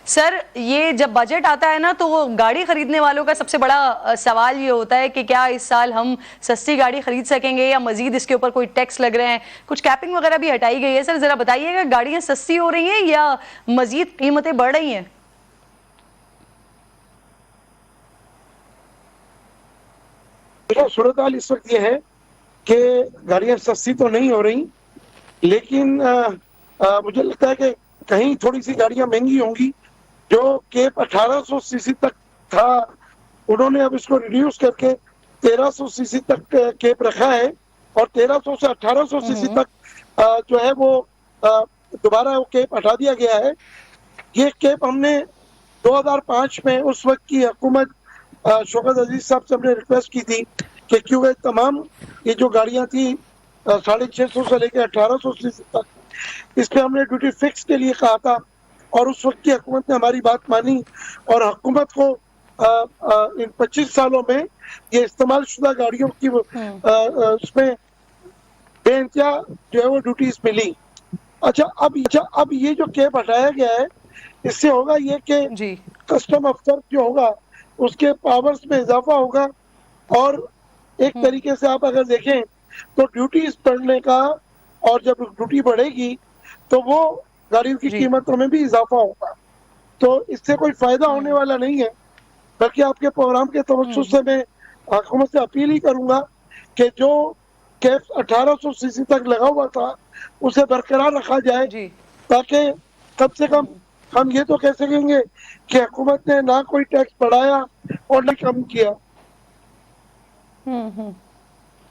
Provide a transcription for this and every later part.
سر یہ جب بجٹ آتا ہے نا تو وہ گاڑی خریدنے والوں کا سب سے بڑا سوال یہ ہوتا ہے کہ کیا اس سال ہم سستی گاڑی خرید سکیں گے یا مزید اس کے اوپر کوئی ٹیکس لگ رہے ہیں. کچھ کیپنگ وغیرہ بھی ہٹائی گئی ہے. سر ذرا بتائیے گا گاڑیاں سستی ہو رہی ہیں یا مزید قیمتیں بڑھ رہی ہیں؟ صورتحال اس وقت یہ ہے کہ گاڑیاں سستی تو نہیں ہو رہی، لیکن مجھے لگتا ہے کہ کہیں تھوڑی سی گاڑیاں مہنگی ہوں گی. جو کیپ 1800 سی سی تک تھا انہوں نے اب اس کو ریڈیوس کر کے 1300 سی سی تک کیپ رکھا ہے، اور 1300 سے 1800 سی سی تک جو ہے وہ دوبارہ وہ کیپ ہٹا دیا گیا ہے. یہ کیپ ہم نے 2005 میں اس وقت کی حکومت شوکت عزیز صاحب سے ہم نے ریکویسٹ کی تھی کہ کیونکہ تمام یہ جو گاڑیاں تھیں 650 سے لے کے 1800 سی سی تک، اس پہ ہم نے ڈیوٹی فکس کے لیے کہا تھا، اور اس وقت کی حکومت نے ہماری بات مانی، اور حکومت کو ان 25 سالوں میں یہ استعمال شدہ گاڑیوں کی اس میں بے انتہا جو ہے وہ ڈیوٹیز ملی. اچھا اب یہ جو کیپ ہٹایا گیا ہے اس سے ہوگا یہ کہ جی کسٹم افسر جو ہوگا اس کے پاورز میں اضافہ ہوگا، اور ایک طریقے سے آپ اگر دیکھیں تو ڈیوٹیز بڑھنے کا، اور جب ڈیوٹی بڑھے گی تو وہ گاڑیوں کی جی قیمتوں میں بھی اضافہ ہوگا. تو اس سے کوئی فائدہ ہونے والا نہیں ہے، بلکہ آپ کے پروگرام کے توسط سے میں حکومت سے اپیل ہی کروں گا کہ جو کیپ 1800 سی سی تک لگا ہوا تھا اسے برقرار رکھا جائے، جی تاکہ کم سے کم ہم یہ تو کہہ سکیں گے کہ حکومت نے نہ کوئی ٹیکس بڑھایا اور نہ کم کیا.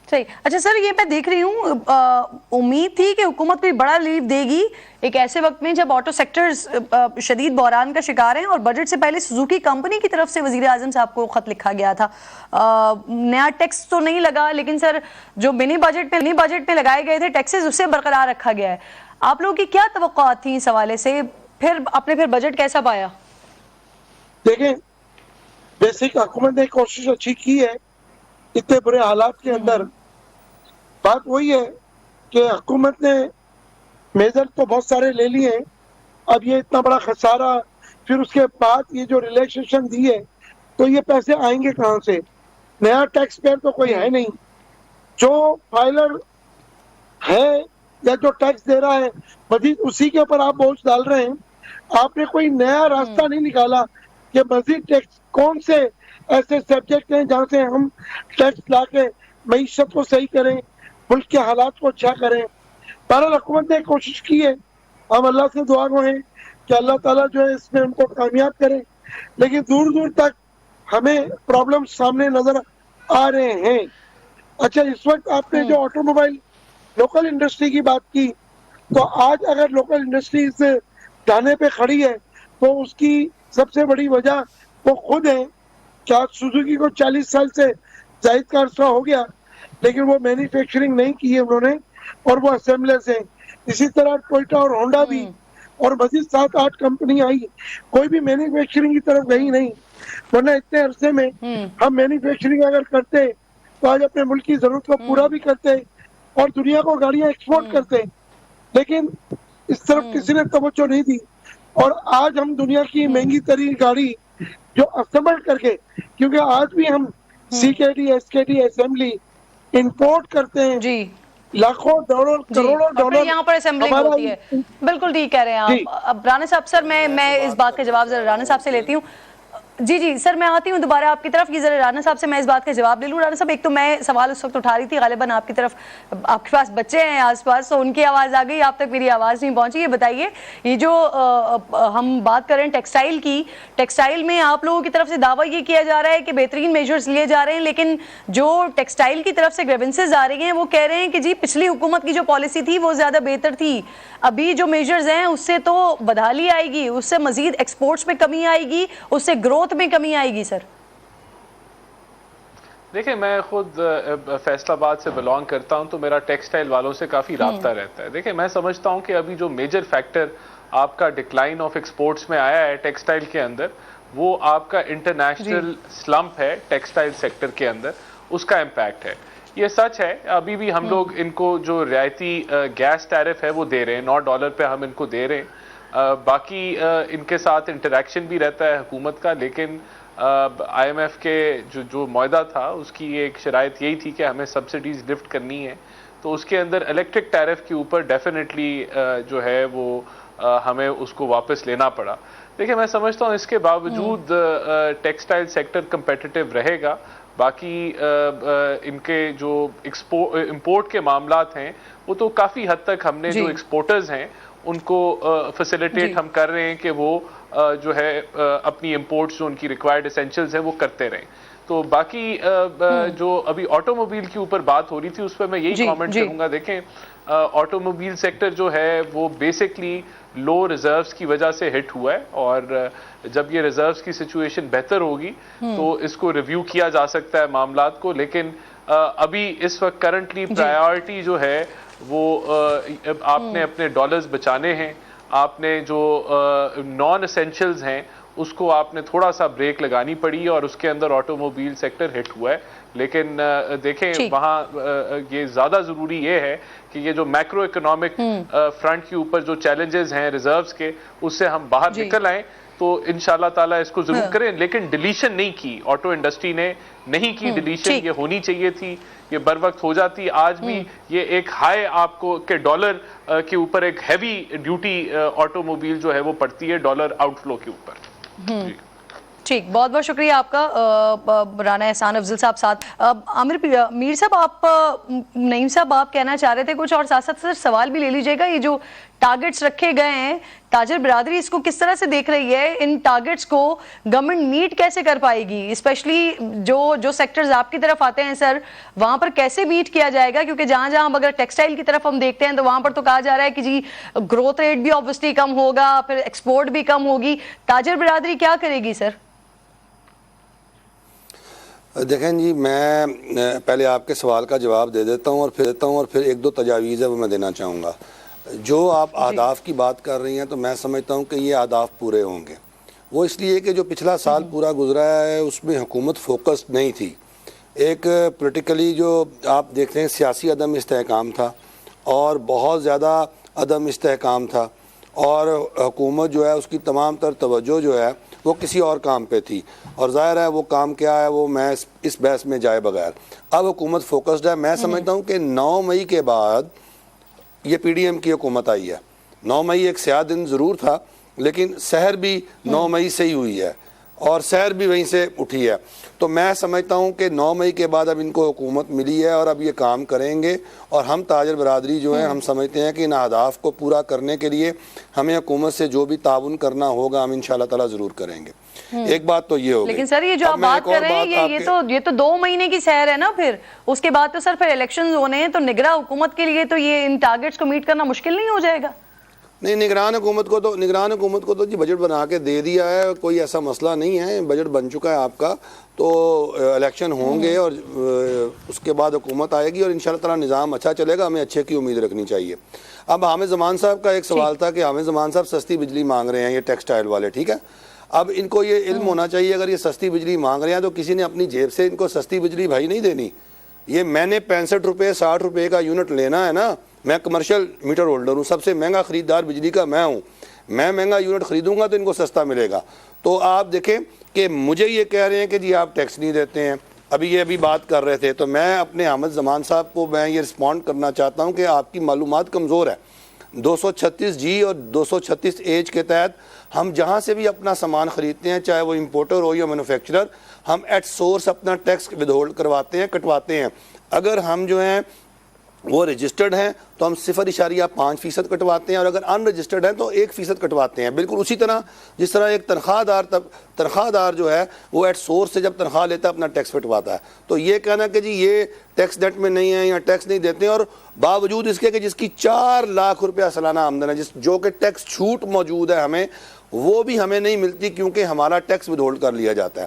صحیح. اچھا سر یہ میں دیکھ رہی ہوں امید تھی کہ حکومت کوئی بڑا ریلیف دے گی ایک ایسے وقت میں جب آٹو سیکٹرز شدید بحران کا شکار ہیں، اور بجٹ سے پہلے سوزوکی کمپنی کی طرف سے وزیر اعظم صاحب کو خط لکھا گیا تھا. نیا ٹیکس تو نہیں لگا، لیکن سر جو منی بجٹ میں لگائے گئے تھے ٹیکسز اسے برقرار رکھا گیا ہے. آپ لوگوں کی کیا توقعات تھیں اس حوالے سے؟ پھر بجٹ کیسا پایا؟ دیکھیں بیسک حکومت نے کوشش اچھی کی ہے اتنے برے حالات کے اندر. بات وہی ہے کہ حکومت نے میجر تو بہت سارے لے لیے ہیں، اب یہ اتنا بڑا خسارہ، پھر اس کے بعد یہ جو ریلیکسیشن دی ہے تو یہ پیسے آئیں گے کہاں سے؟ نیا ٹیکس پیئر تو کوئی ہے نہیں. جو فائلر ہے یا جو ٹیکس دے رہا ہے مزید اسی کے اوپر آپ بوجھ ڈال رہے ہیں. آپ نے کوئی نیا راستہ نہیں نکالا کہ مزید ٹیکس کون سے ایسے سبجیکٹ ہیں جہاں سے ہم ٹیکس لا کے معیشت کو صحیح کریں، ملک کے حالات کو اچھا کریں. بہرحال حکومت نے کوشش کی ہے، ہم اللہ سے دعا گو ہیں کہ اللہ تعالیٰ جو ہے اس میں ان کو کامیاب کرے، لیکن دور دور تک ہمیں پرابلم سامنے نظر آ رہے ہیں. اچھا اس وقت آپ نے جو آٹو موبائل لوکل انڈسٹری کی بات کی، تو آج اگر لوکل انڈسٹری اس جانے پہ کھڑی ہے تو اس کی سب سے بڑی وجہ وہ خود ہے کہ آج سوزوکی کو 40 سال سے زائد کا عرصہ ہو گیا، لیکن وہ مینوفیکچرنگ نہیں کی ہے انہوں نے، اور وہ اسمبلرز ہیں. اسی طرح ٹوئوٹا اور ہونڈا بھی، اور مزید 7-8 کمپنی آئی، کوئی بھی مینوفیکچرنگ کی طرف گئی نہیں. ورنہ اتنے عرصے میں ہم مینوفیکچرنگ اگر کرتے تو آج اپنے ملک کی ضرورت کو پورا بھی کرتے اور دنیا کو گاڑیاں ایکسپورٹ کرتے. لیکن اس طرف کسی نے توجہ نہیں دی، اور آج ہم دنیا کی مہنگی ترین گاڑی جو اسمبل کر کے، کیونکہ آج بھی ہم CKD SKD اسمبلی امپورٹ کرتے ہیں، جی لاکھوں ڈالر جی، کروڑوں اور پھر ڈالر یہاں پر اسمبلنگ ہمارا. ہوتی ہے. بالکل ٹھیک کہہ رہے ہیں جی آپ. اب رانا صاحب سر میں اس بات کا جواب ذرا رانا صاحب سے لیتی ہوں. جی سر میں آتی ہوں دوبارہ آپ کی طرف. یہ ذرا رانا صاحب سے میں اس بات کا جواب لے لوں. رانا صاحب ایک تو میں سوال اس وقت اٹھا رہی تھی، غالباً آپ کی طرف آپ کے پاس بچے ہیں آس پاس تو ان کی آواز آ گئی، آپ تک میری آواز نہیں پہنچی. یہ بتائیے یہ جو ہم بات کر رہے ہیں ٹیکسٹائل کی، ٹیکسٹائل میں آپ لوگوں کی طرف سے دعویٰ یہ کیا جا رہا ہے کہ بہترین میجرز لیے جا رہے ہیں، لیکن جو ٹیکسٹائل کی طرف سے گریونسز آ رہی ہیں وہ کہہ رہے ہیں کہ جی پچھلی حکومت کی جو پالیسی تھی وہ زیادہ بہتر تھی، ابھی جو میجرز ہیں اس سے تو بدحالی آئے گی، اس سے مزید ایکسپورٹس میں کمی آئے گی، اس سے گروتھ میں کمی آئے گی. سر دیکھیں میں خود فیصل آباد سے بلانگ کرتا ہوں تو میرا ٹیکسٹائل والوں سے کافی رابطہ رہتا ہے. دیکھیں میں سمجھتا ہوں کہ ابھی جو میجر فیکٹر آپ کا ڈکلائن آف ایکسپورٹس میں آیا ہے ٹیکسٹائل کے اندر، وہ آپ کا جی انٹرنیشنل سلمپ ہے ٹیکسٹائل سیکٹر کے اندر، اس کا امپیکٹ ہے. یہ سچ ہے ابھی بھی ہم لوگ ان کو جو رعایتی گیس ٹیرف ہے وہ دے رہے ہیں، $9 پہ ہم ان کو دے رہے ہیں. باقی ان کے ساتھ انٹریکشن بھی رہتا ہے حکومت کا، لیکن آئی ایم ایف کے جو معاہدہ تھا اس کی ایک شرائط یہی تھی کہ ہمیں سبسڈیز لفٹ کرنی ہے، تو اس کے اندر الیکٹرک ٹیرف کے اوپر ڈیفینیٹلی جو ہے وہ ہمیں اس کو واپس لینا پڑا. دیکھیں میں سمجھتا ہوں اس کے باوجود ٹیکسٹائل سیکٹر کمپیٹیٹیو رہے گا. باقی ان کے جو امپورٹ کے معاملات ہیں وہ تو کافی حد تک ہم نے جو ایکسپورٹرز ہیں ان کو فیسیلیٹیٹ ہم کر رہے ہیں کہ وہ جو ہے اپنی امپورٹس جو ان کی ریکوائرڈ اسینشلز ہیں وہ کرتے رہیں. تو باقی جو ابھی آٹو موبائل کے اوپر بات ہو رہی تھی اس پہ میں یہی کامنٹ کروں گا. دیکھیں آٹو موبائل سیکٹر جو ہے وہ بیسکلی لو ریزروز کی وجہ سے ہٹ ہوا ہے، اور جب یہ ریزروز کی سچویشن بہتر ہوگی تو اس کو ریویو کیا جا سکتا ہے معاملات کو. لیکن ابھی اس وقت کرنٹلی پرائیورٹی جو ہے وہ آپ نے اپنے ڈالرز بچانے ہیں، آپ نے جو نان اسینشلز ہیں اس کو آپ نے تھوڑا سا بریک لگانی پڑی اور اس کے اندر آٹو موبائل سیکٹر ہٹ ہوا ہے. لیکن دیکھیں وہاں یہ زیادہ ضروری یہ ہے کہ یہ جو میکرو اکنامک فرنٹ کے اوپر جو چیلنجز ہیں ریزروز کے، اس سے ہم باہر نکل آئیں تو انشاءاللہ تعالیٰ اس کو ضرور کریں. لیکن ڈیلیشن نہیں کی آٹو انڈسٹری نے، نہیں کی ڈیلیشن، یہ ہونی چاہیے تھی، یہ بر وقت ہو جاتی. آج بھی یہ ایک ہائی آپ کو کہ ڈالر کے اوپر ایک ہیوی ڈیوٹی آٹو موبائل جو ہے وہ پڑتی ہے ڈالر آؤٹ فلو کے اوپر. ٹھیک، بہت بہت شکریہ آپ کا رانا احسان افضل صاحب. ساتھ عامر میر صاحب، آپ نعیم صاحب آپ کہنا چاہ رہے تھے کچھ، اور ساتھ ساتھ سوال بھی لے لیجیے گا. یہ جو ٹارگٹس رکھے گئے ہیں تاجر برادری اس کو کس طرح سے دیکھ رہی ہے؟ ان ٹارگٹس کو گورنمنٹ میٹ کیسے کر پائے گی؟ اسپیشلی جو سیکٹرز آپ کی طرف آتے ہیں سر، وہاں پر کیسے میٹ کیا جائے گا؟ کیونکہ جہاں اگر ٹیکسٹائل کی طرف ہم دیکھتے ہیں تو وہاں پر تو کہا جا رہا ہے کہ جی گروتھ ریٹ بھی obviously کم ہوگا، پھر ایکسپورٹ بھی کم ہوگی. تاجر برادری کیا کرے گی سر؟ دیکھیں جی، میں پہلے آپ کے سوال کا جواب دے دیتا ہوں اور پھر ایک دو تجاویز ہے وہ میں دینا چاہوں گا. جو آپ اہداف کی بات کر رہی ہیں تو میں سمجھتا ہوں کہ یہ اہداف پورے ہوں گے. وہ اس لیے کہ جو پچھلا سال پورا گزرا ہے اس میں حکومت فوکس نہیں تھی. ایک پولیٹیکلی جو آپ دیکھتے ہیں سیاسی عدم استحکام تھا اور بہت زیادہ عدم استحکام تھا، اور حکومت جو ہے اس کی تمام تر توجہ جو ہے وہ کسی اور کام پہ تھی، اور ظاہر ہے وہ کام کیا ہے وہ میں اس بحث میں جائے بغیر. اب حکومت فوکسڈ ہے. میں سمجھتا ہوں کہ 9 مئی کے بعد یہ پی ڈی ایم کی حکومت آئی ہے. 9 مئی ایک سیاہ دن ضرور تھا، لیکن سحر بھی 9 مئی سے ہی ہوئی ہے اور سحر بھی وہیں سے اٹھی ہے. تو میں سمجھتا ہوں کہ 9 مئی کے بعد اب ان کو حکومت ملی ہے اور اب یہ کام کریں گے، اور ہم تاجر برادری جو ہیں ہم سمجھتے ہیں کہ ان اہداف کو پورا کرنے کے لیے ہمیں حکومت سے جو بھی تعاون کرنا ہوگا ہم انشاءاللہ تعالیٰ ضرور کریں گے. ایک بات تو یہ ہوگی. لیکن سر یہ جو آپ بات کر رہے ہیں یہ تو 2 مہینے کی سیر ہے نا، پھر اس کے بعد تو سر پھر الیکشنز ہونے ہیں، تو نگراں حکومت کے لیے تو یہ ان ٹارگٹس کو میٹ کرنا مشکل نہیں ہو جائے گا؟ نہیں، نگران حکومت کو تو جی بجٹ بنا کے دے دیا ہے، کوئی ایسا مسئلہ نہیں ہے. بجٹ بن چکا ہے آپ کا، تو الیکشن ہوں گے اور اس کے بعد حکومت آئے گی اور انشاءاللہ تعالیٰ نظام اچھا چلے گا. ہمیں اچھے کی امید رکھنی چاہیے. اب حامد زمان صاحب کا ایک سوال تھا کہ حامد زمان صاحب سستی بجلی مانگ رہے ہیں یہ ٹیکسٹائل والے، ٹھیک ہے. اب ان کو یہ علم ہونا چاہیے اگر یہ سستی بجلی مانگ رہے ہیں تو کسی نے اپنی جیب سے ان کو سستی بجلی بھائی نہیں دینی. یہ میں نے 65 روپے 60 روپے کا یونٹ لینا ہے نا. میں کمرشل میٹر ہولڈر ہوں، سب سے مہنگا خریدار بجلی کا میں ہوں. میں مہنگا یونٹ خریدوں گا تو ان کو سستا ملے گا. تو آپ دیکھیں کہ مجھے یہ کہہ رہے ہیں کہ جی آپ ٹیکس نہیں دیتے ہیں. ابھی بات کر رہے تھے تو میں اپنے حامد زمان صاحب کو میں یہ رسپونڈ کرنا چاہتا ہوں کہ آپ کی معلومات کمزور ہے. 236 جی اور 236 ایچ کے تحت ہم جہاں سے بھی اپنا سامان خریدتے ہیں، چاہے وہ امپورٹر ہو یا مینوفیکچرر، ہم ایٹ سورس اپنا ٹیکس ود ہولڈ کرواتے ہیں، کٹواتے ہیں. اگر ہم جو ہیں وہ رجسٹرڈ ہیں تو ہم 0.5% کٹواتے ہیں، اور اگر ان رجسٹرڈ ہیں تو 1% کٹواتے ہیں. بالکل اسی طرح جس طرح ایک تنخواہ دار جو ہے وہ ایٹ سورس سے جب تنخواہ لیتا ہے اپنا ٹیکس کٹواتا ہے. تو یہ کہنا کہ جی یہ ٹیکس نیٹ میں نہیں ہے یا ٹیکس نہیں دیتے ہیں، اور باوجود اس کے کہ جس کی 4 لاکھ روپیہ سالانہ آمدن ہے، جو کہ ٹیکس چھوٹ موجود ہے ہمیں، وہ بھی ہمیں نہیں ملتی کیونکہ ہمارا ٹیکس ود ہولڈ کر لیا جاتا ہے.